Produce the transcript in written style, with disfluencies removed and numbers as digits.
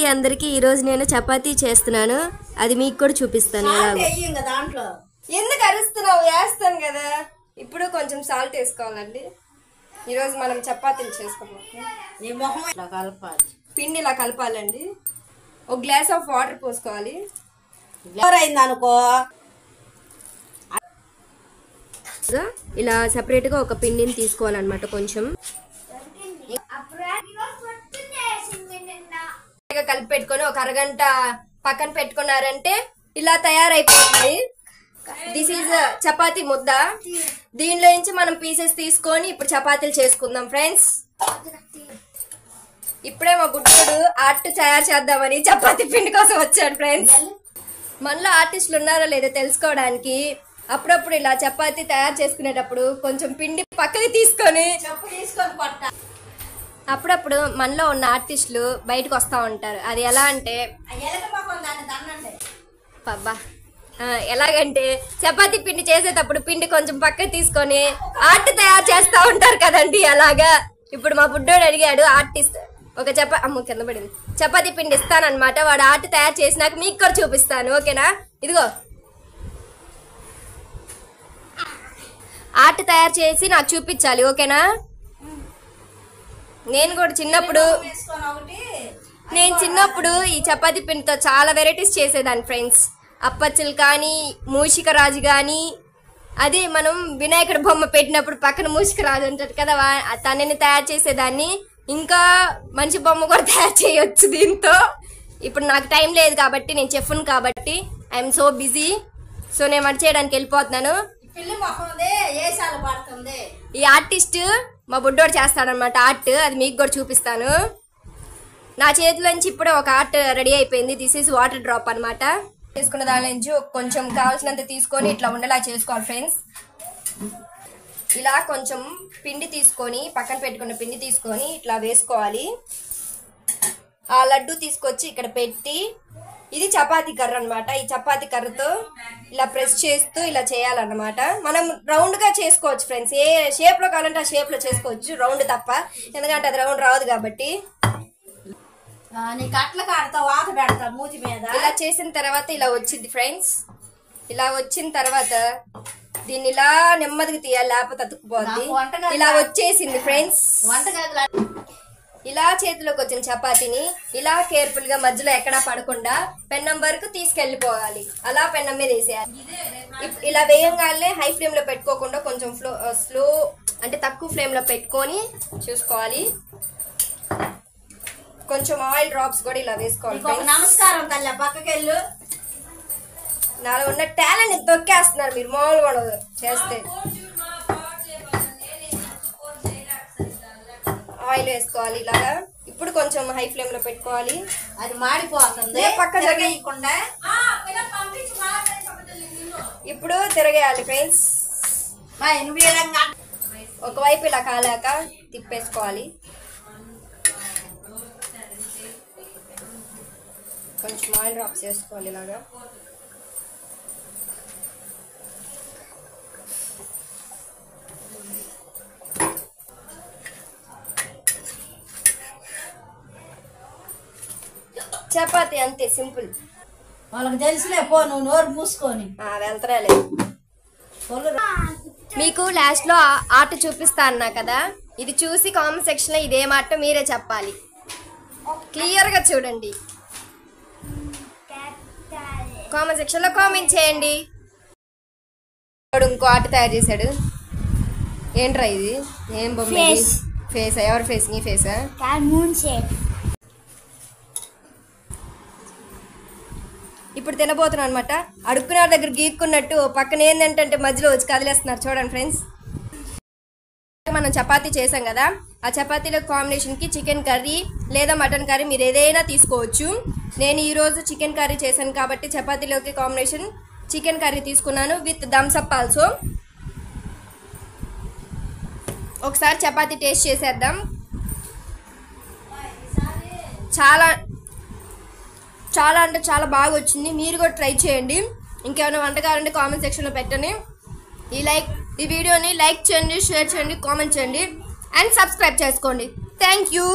అండి అందరికి ఈ రోజు నేను చపాతీ చేస్తున్నాను. అది మీకు కూడా చూపిస్తాను. దాంట్లో ఎందుకు అరుస్తున్నావు? వేస్తాను కదా. ఇప్పుడు కొంచెం సాల్ట్ వేసుకోవాలండి. ఈ రోజు మనం చపాతీలు చేసుకోవాలి. పిండి ఇలా కలపాలండి. ఒక గ్లాస్ ఆఫ్ వాటర్ పోసుకోవాలి. అయింది అనుకో, ఇలా సెపరేట్ గా ఒక పిండిని తీసుకోవాలన్నమాట. కొంచెం కలిపి పెట్టుకొని ఒక అరగంట పక్కన పెట్టుకున్నారంటే ఇలా తయారైపోతుంది. దిస్ ఈజ్ చపాతీ ముద్ద. దీనిలో నుంచి మనం పీసెస్ తీసుకొని ఇప్పుడు చపాతీలు చేసుకుందాం ఫ్రెండ్స్. ఇప్పుడే మా గుడ్డోడు ఆర్ట్ తయారు చేద్దామని చపాతీ పిండి కోసం వచ్చాడు ఫ్రెండ్స్. మనలో ఆర్టిస్టులు ఉన్నారో లేదో తెలుసుకోవడానికి అప్పుడప్పుడు ఇలా చపాతీ తయారు చేసుకునేటప్పుడు కొంచెం పిండి పక్కకి తీసుకొని అప్పుడప్పుడు మనలో ఉన్న ఆర్టిస్టులు బయటకు వస్తూ ఉంటారు. అది ఎలా అంటే ఎలాగంటే చపాతీ పిండి చేసేటప్పుడు పిండి కొంచెం పక్కకి తీసుకొని ఆర్ట్ తయారు చేస్తూ ఉంటారు కదండి. అలాగా ఇప్పుడు మా బుడ్డోడు అడిగాడు ఆర్టిస్ట్ ఒక కింద పడింది చపాతీ పిండి ఇస్తానన్నమాట. వాడు ఆర్ట్ తయారు చేసినాక మీకు కూడా చూపిస్తాను. ఓకేనా? ఇదిగో ఆర్ట్ తయారు చేసి నాకు చూపించాలి. ఓకేనా? నేను కూడా చిన్నప్పుడు ఈ చపాతీ పిండితో చాలా వెరైటీస్ చేసేదాన్ని ఫ్రెండ్స్. అప్పచ్చలు కానీ, మూషిక రాజు కానీ, అది మనం వినాయకుడి బొమ్మ పెట్టినప్పుడు పక్కన మూషిక రాజు ఉంటాడు కదా, తనని తయారు చేసేదాన్ని. ఇంకా మంచి బొమ్మ కూడా తయారు చేయొచ్చు దీంతో. ఇప్పుడు నాకు టైం లేదు కాబట్టి, నేను చెఫ్ను కాబట్టి ఐఎమ్ సో బిజీ. సో నేను వంట చేయడానికి వెళ్ళిపోతున్నాను. ఈ ఆర్టిస్ట్ మా బుడ్డోడు చేస్తాడనమాట ఆర్ట్. అది మీకు కూడా చూపిస్తాను. నా చేతిలోంచి ఇప్పుడే ఒక ఆర్ట్ రెడీ అయిపోయింది. దిస్ ఈజ్ వాటర్ డ్రాప్ అనమాట. చేసుకున్న దాని నుంచి కొంచెం కావాల్సినంత తీసుకొని ఇట్లా ఉండేలా చేసుకోవాలి ఫ్రెండ్స్. ఇలా కొంచెం పిండి తీసుకొని పక్కన పెట్టుకున్న పిండి తీసుకొని ఇట్లా వేసుకోవాలి. ఆ లడ్డు తీసుకొచ్చి ఇక్కడ పెట్టి, ఇది చపాతీ కర్ర అనమాట. ఈ చపాతీ కర్రతో ఇలా ప్రెస్ చేస్తూ ఇలా చేయాలన్నమాట. మనం రౌండ్ గా చేసుకోవచ్చు ఫ్రెండ్స్. ఏ షేప్ లో కావాలంటే ఆ షేప్ లో చేసుకోవచ్చు, రౌండ్ తప్ప. ఎందుకంటే అది రౌండ్ రాదు కాబట్టి. ఇలా చేసిన తర్వాత ఇలా వచ్చింది ఫ్రెండ్స్. ఇలా వచ్చిన తర్వాత దీన్ని ఇలా నెమ్మదిగా తీయాలి, లేకపోతే అతుక్కుపోద్ది. ఇలా వచ్చేసింది ఫ్రెండ్స్. ఇలా చేతిలోకి వచ్చిన చపాతీని ఇలా కేర్ఫుల్ గా మధ్యలో ఎక్కడా పడకుండా పెన్నం వరకు తీసుకెళ్లిపోవాలి. అలా పెన్నం మీద వేసేయాలి. ఇలా వేయంగానే హై ఫ్లేమ్ లో పెట్టుకోకుండా కొంచెం స్లో అంటే తక్కువ ఫ్లేమ్ లో పెట్టుకొని చూసుకోవాలి. కొంచెం ఆయిల్ డ్రాప్స్ కూడా ఇలా వేసుకోవాలి. నమస్కారం తల్లి, పక్కకెళ్ళు. నాలో ఉన్న టాలెంట్ దొక్కేస్తున్నారు మీరు మామూలుగా చేస్తే. ఆయిల్ వేసుకోవాలి ఇలాగా. ఇప్పుడు కొంచెం హై ఫ్లేమ్ లో పెట్టుకోవాలి. అది మాడిపోతుంది. పక్క తిరగేయకుండా ఇప్పుడు తిరగేయాలి ఫ్రెండ్స్. ఒకవైపు ఇలా కాలాక తిప్పేసుకోవాలి. కొంచెం ఆయిల్ డ్రాప్స్ వేసుకోవాలి ఇలాగా. చపాతీ అంతే సింపుల్. వాళ్ళకి తెలుసులే, పో నువ్వు నోరు మూసుకొని వెళ్తారాలే. మీకు లాస్ట్ లో ఆర్ట్ చూపిస్తా అన్నా కదా, ఇది చూసి కామెంట్ సెక్షన్ లో ఇదేం ఆర్ట్ మీరే చెప్పాలి. క్లియర్ గా చూడండి. కామెంట్ సెక్షన్ లో కామెంట్ చేయండి. ఇంకో ఆర్ట్ తయారు చేశాడు. ఏంట్రా ఇది? ఏం బొమ్మ? ఫేస్. ఎవరి ఫేస్? నీ ఫేసా? ఇప్పుడు తినబోతున్నాను అనమాట. అడుక్కున్న దగ్గర గీక్కున్నట్టు పక్కన ఏంటంటే మధ్యలో వచ్చి కదిలేస్తున్నారు. చూడండి ఫ్రెండ్స్, మనం చపాతీ చేసాం కదా, ఆ చపాతీలో కాంబినేషన్కి చికెన్ కర్రీ లేదా మటన్ కర్రీ మీరు ఏదైనా తీసుకోవచ్చు. నేను ఈరోజు చికెన్ కర్రీ చేశాను కాబట్టి చపాతీలోకి కాంబినేషన్ చికెన్ కర్రీ తీసుకున్నాను విత్ థమ్స్ అప్ ఆల్సో. ఒకసారి చపాతీ టేస్ట్ చేసేద్దాం. చాలా అంటే చాలా బాగా వచ్చింది. మీరు కూడా ట్రై చేయండి. ఇంకేమైనా వంటకాలంటే కామెంట్ సెక్షన్లో పెట్టండి. ఈ వీడియోని లైక్ చేయండి, షేర్ చేయండి, కామెంట్ చేయండి అండ్ సబ్స్క్రైబ్ చేసుకోండి. Thank you.